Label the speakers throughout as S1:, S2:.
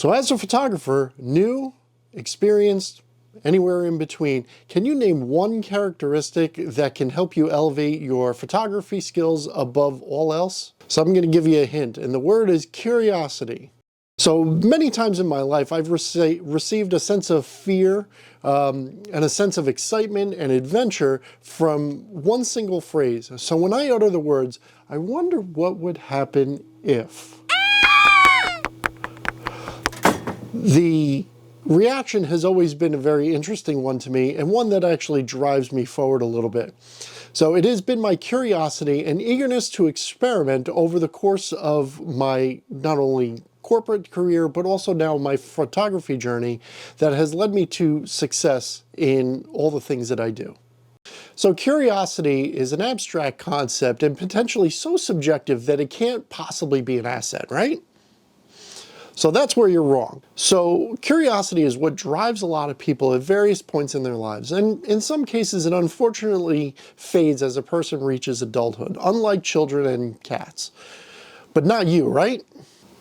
S1: So as a photographer, new, experienced, anywhere in between, can you name one characteristic that can help you elevate your photography skills above all else? So I'm going to give you a hint, and the word is curiosity. So many times in my life, I've received a sense of fear and a sense of excitement and adventure from one single phrase. So when I utter the words, I wonder what would happen if. The reaction has always been a very interesting one to me, and one that actually drives me forward a little bit. So it has been my curiosity and eagerness to experiment over the course of my not only corporate career, but also now my photography journey that has led me to success in all the things that I do. So curiosity is an abstract concept and potentially so subjective that it can't possibly be an asset, right? So that's where you're wrong. So curiosity is what drives a lot of people at various points in their lives. And in some cases, it unfortunately fades as a person reaches adulthood, unlike children and cats. But not you, right?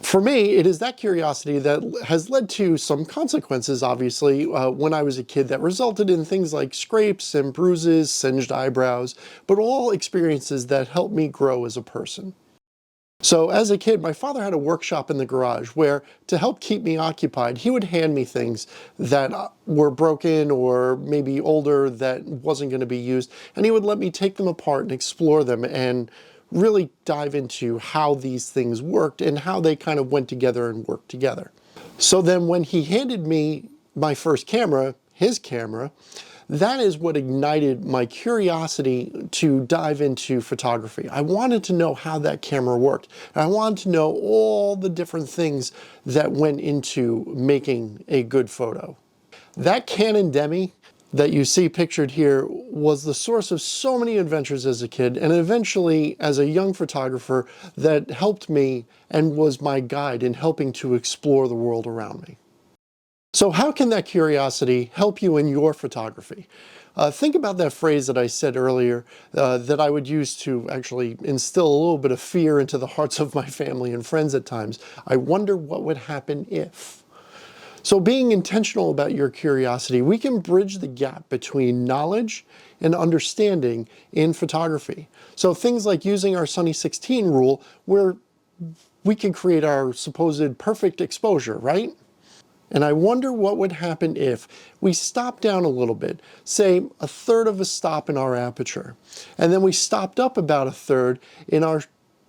S1: For me, it is that curiosity that has led to some consequences, obviously, when I was a kid that resulted in things like scrapes and bruises, singed eyebrows, but all experiences that helped me grow as a person. So as a kid, my father had a workshop in the garage where, to help keep me occupied, he would hand me things that were broken or maybe older that wasn't going to be used, and he would let me take them apart and explore them and really dive into how these things worked and how they kind of went together and worked together. So then when he handed me my first camera, his camera, that is what ignited my curiosity to dive into photography. I wanted to know how that camera worked. I wanted to know all the different things that went into making a good photo. That Canon Demi that you see pictured here was the source of so many adventures as a kid, and eventually as a young photographer that helped me and was my guide in helping to explore the world around me. So how can that curiosity help you in your photography? Think about that phrase that I said earlier that I would use to actually instill a little bit of fear into the hearts of my family and friends at times. I wonder what would happen if. So being intentional about your curiosity, we can bridge the gap between knowledge and understanding in photography. So things like using our Sunny 16 rule, where we can create our supposed perfect exposure, right? And I wonder what would happen if we stopped down a little bit, say a third of a stop in our aperture, and then we stopped up about a third in our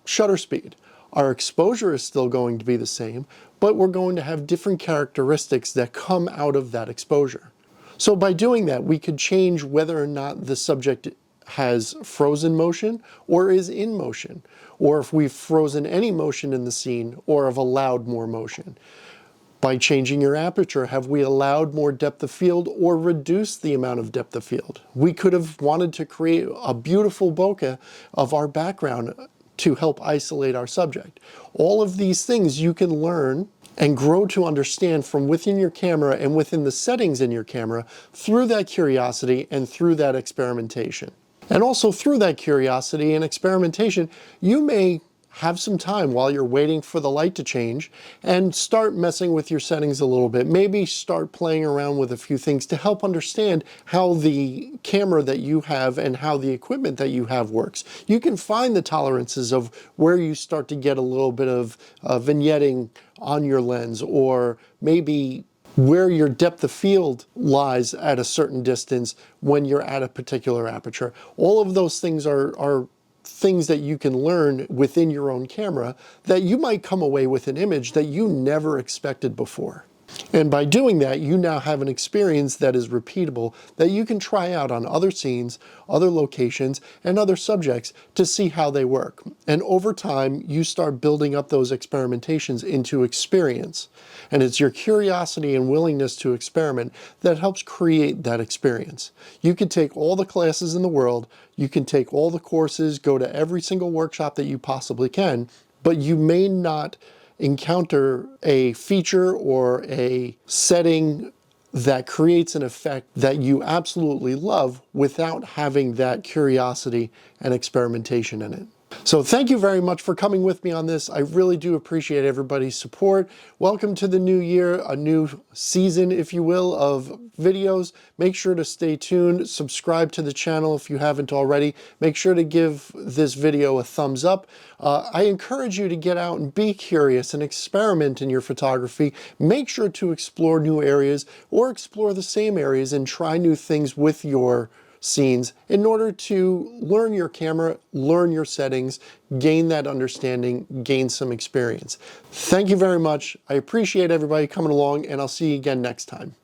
S1: shutter speed. Our exposure is still going to be the same, but we're going to have different characteristics that come out of that exposure. So by doing that, we could change whether or not the subject has frozen motion or is in motion, or if we've frozen any motion in the scene or have allowed more motion. By changing your aperture, have we allowed more depth of field or reduced the amount of depth of field? We could have wanted to create a beautiful bokeh of our background to help isolate our subject. All of these things you can learn and grow to understand from within your camera and within the settings in your camera through that curiosity and through that experimentation. And also through that curiosity and experimentation, you may have some time while you're waiting for the light to change and start messing with your settings a little bit. Maybe start playing around with a few things to help understand how the camera that you have and how the equipment that you have works. You can find the tolerances of where you start to get a little bit of vignetting on your lens, or maybe where your depth of field lies at a certain distance when you're at a particular aperture. All of those things are things that you can learn within your own camera that you might come away with an image that you never expected before. And by doing that, you now have an experience that is repeatable that you can try out on other scenes, other locations, and other subjects to see how they work. And over time, you start building up those experimentations into experience. And it's your curiosity and willingness to experiment that helps create that experience. You can take all the classes in the world, you can take all the courses, go to every single workshop that you possibly can, but you may not encounter a feature or a setting that creates an effect that you absolutely love without having that curiosity and experimentation in it. So thank you very much for coming with me on this. I really do appreciate everybody's support. Welcome to the new year, a new season, if you will, of videos. Make sure to stay tuned, subscribe to the channel if you haven't already. Make sure to give this video a thumbs up. I encourage you to get out and be curious and experiment in your photography. Make sure to explore new areas or explore the same areas and try new things with your scenes in order to learn your camera, learn your settings, gain that understanding, gain some experience. Thank you very much. I appreciate everybody coming along, and I'll see you again next time.